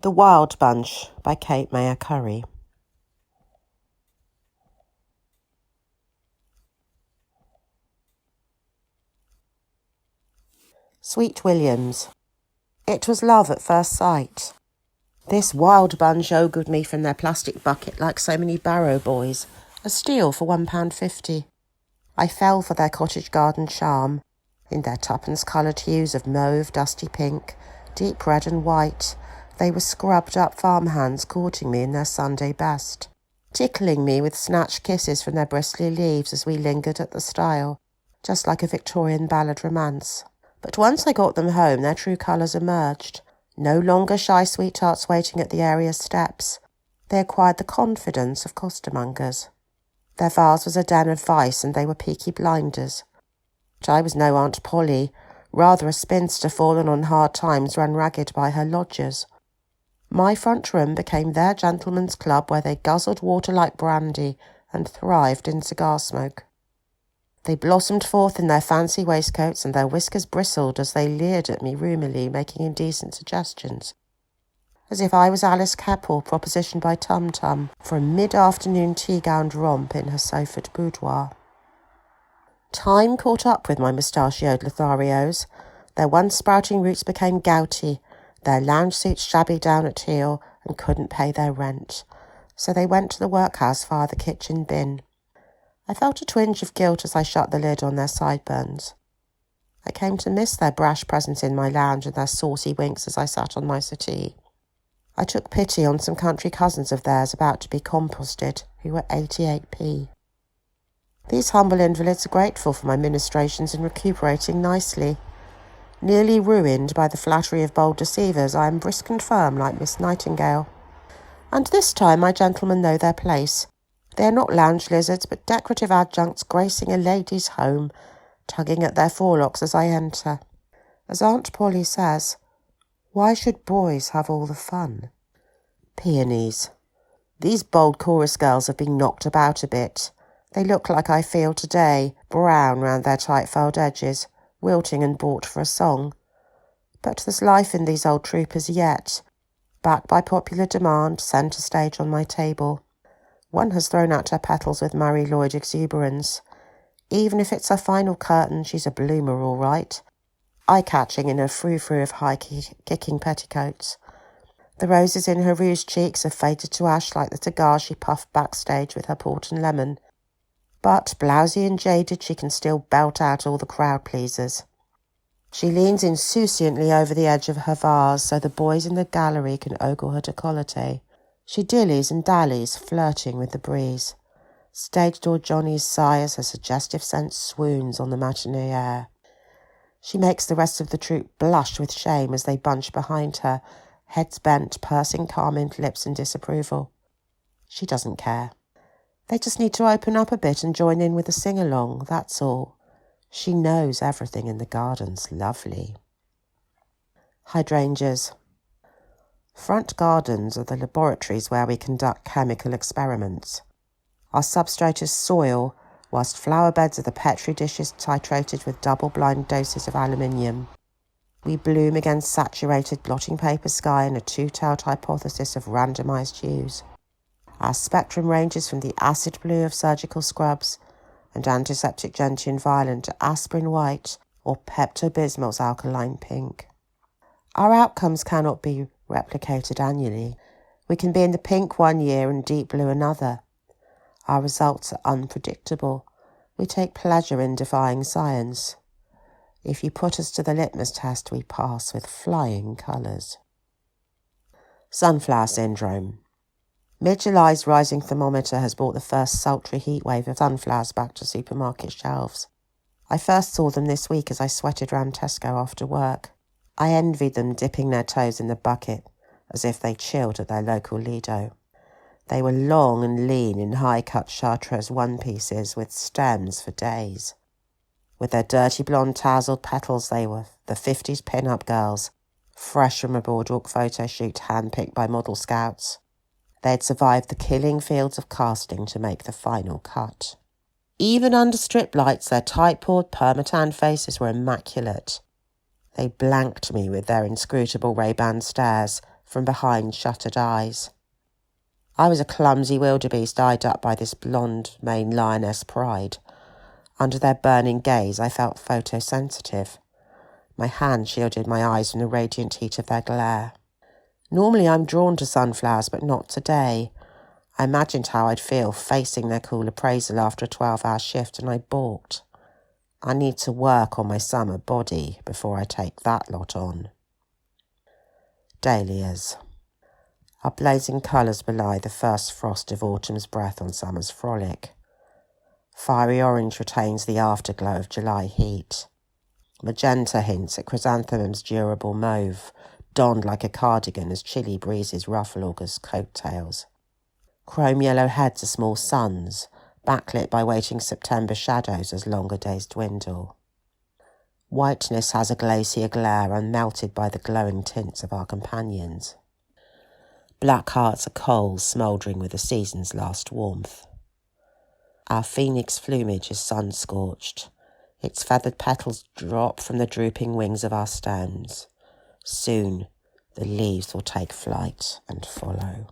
The Wild Bunch by Kate Meyer-Currey. Sweet Williams. It was love at first sight. This wild bunch ogred me from their plastic bucket like so many Barrow boys, a steal for £1.50. I fell for their cottage garden charm, in their tuppence-coloured hues of mauve, dusty pink, deep red and white. They were scrubbed-up farmhands courting me in their Sunday best, tickling me with snatched kisses from their bristly leaves as we lingered at the stile, just like a Victorian ballad romance. But once I got them home, their true colours emerged. No longer shy sweethearts waiting at the area steps. They acquired the confidence of costermongers. Their vase was a den of vice, and they were peaky blinders. But I was no Aunt Polly, rather a spinster fallen on hard times, run ragged by her lodgers. My front room became their gentlemen's club, where they guzzled water like brandy and thrived in cigar smoke. They blossomed forth in their fancy waistcoats, and their whiskers bristled as they leered at me roomily, making indecent suggestions, as if I was Alice Keppel propositioned by Tum Tum for a mid-afternoon tea-gowned romp in her sofaed boudoir. Time caught up with my mustachioed Lotharios. Their once-sprouting roots became gouty, their lounge suits shabby down at heel, and couldn't pay their rent, so they went to the workhouse via the kitchen bin. I felt a twinge of guilt as I shut the lid on their sideburns. I came to miss their brash presence in my lounge and their saucy winks as I sat on my settee. I took pity on some country cousins of theirs about to be composted, who were 88p. These humble invalids are grateful for my ministrations in recuperating nicely. Nearly ruined by the flattery of bold deceivers, I am brisk and firm like Miss Nightingale. And this time my gentlemen know their place. They are not lounge lizards, but decorative adjuncts gracing a lady's home, tugging at their forelocks as I enter. As Aunt Polly says, why should boys have all the fun? Peonies. These bold chorus girls have been knocked about a bit. They look like I feel today, brown round their tight-fold edges, wilting and bought for a song. But there's life in these old troopers yet. Backed by popular demand, centre stage on my table. One has thrown out her petals with Marie Lloyd exuberance. Even if it's her final curtain, she's a bloomer all right, eye-catching in her frou-frou of high-kicking petticoats. The roses in her rouged cheeks have faded to ash like the cigars she puffed backstage with her port and lemon. But, blousy and jaded, she can still belt out all the crowd-pleasers. She leans insouciantly over the edge of her vase so the boys in the gallery can ogle her décolleté. She dillies and dallies, flirting with the breeze. Stage door Johnny's sigh as her suggestive scent swoons on the matinee air. She makes the rest of the troupe blush with shame as they bunch behind her, heads bent, pursing carmined lips in disapproval. She doesn't care. They just need to open up a bit and join in with the sing-along, that's all. She knows everything in the garden's lovely. Hydrangeas. Front gardens are the laboratories where we conduct chemical experiments. Our substrate is soil, whilst flower beds are the petri dishes titrated with double-blind doses of aluminium. We bloom against saturated blotting paper sky in a two-tailed hypothesis of randomised hues. Our spectrum ranges from the acid blue of surgical scrubs and antiseptic gentian violet to aspirin white or Pepto-Bismol's alkaline pink. Our outcomes cannot be replicated annually. We can be in the pink one year and deep blue another. Our results are unpredictable. We take pleasure in defying science. If you put us to the litmus test, we pass with flying colours. Sunflower syndrome. Mid-July's rising thermometer has brought the first sultry heat wave of sunflowers back to supermarket shelves. I first saw them this week as I sweated round Tesco after work. I envied them dipping their toes in the bucket, as if they chilled at their local Lido. They were long and lean in high-cut chartreuse one-pieces with stems for days. With their dirty blonde tasselled petals, they were the 50s pin-up girls, fresh from a boardwalk photo shoot hand-picked by model scouts. They had survived the killing fields of casting to make the final cut. Even under strip lights, their tight-poured permatan faces were immaculate. They blanked me with their inscrutable Ray-Ban stares, from behind shuttered eyes. I was a clumsy wildebeest eyed up by this blonde Maine lioness pride. Under their burning gaze, I felt photosensitive. My hand shielded my eyes from the radiant heat of their glare. Normally I'm drawn to sunflowers, but not today. I imagined how I'd feel facing their cool appraisal after a 12-hour shift, and I balked. I need to work on my summer body before I take that lot on. Dahlias. Our blazing colours belie the first frost of autumn's breath on summer's frolic. Fiery orange retains the afterglow of July heat. Magenta hints at chrysanthemum's durable mauve, donned like a cardigan as chilly breezes ruffle August's coattails. Chrome yellow heads are small suns, backlit by waiting September shadows as longer days dwindle. Whiteness has a glacier glare unmelted by the glowing tints of our companions. Black hearts are coals smouldering with the season's last warmth. Our phoenix plumage is sun-scorched. Its feathered petals drop from the drooping wings of our stems. Soon the leaves will take flight and follow.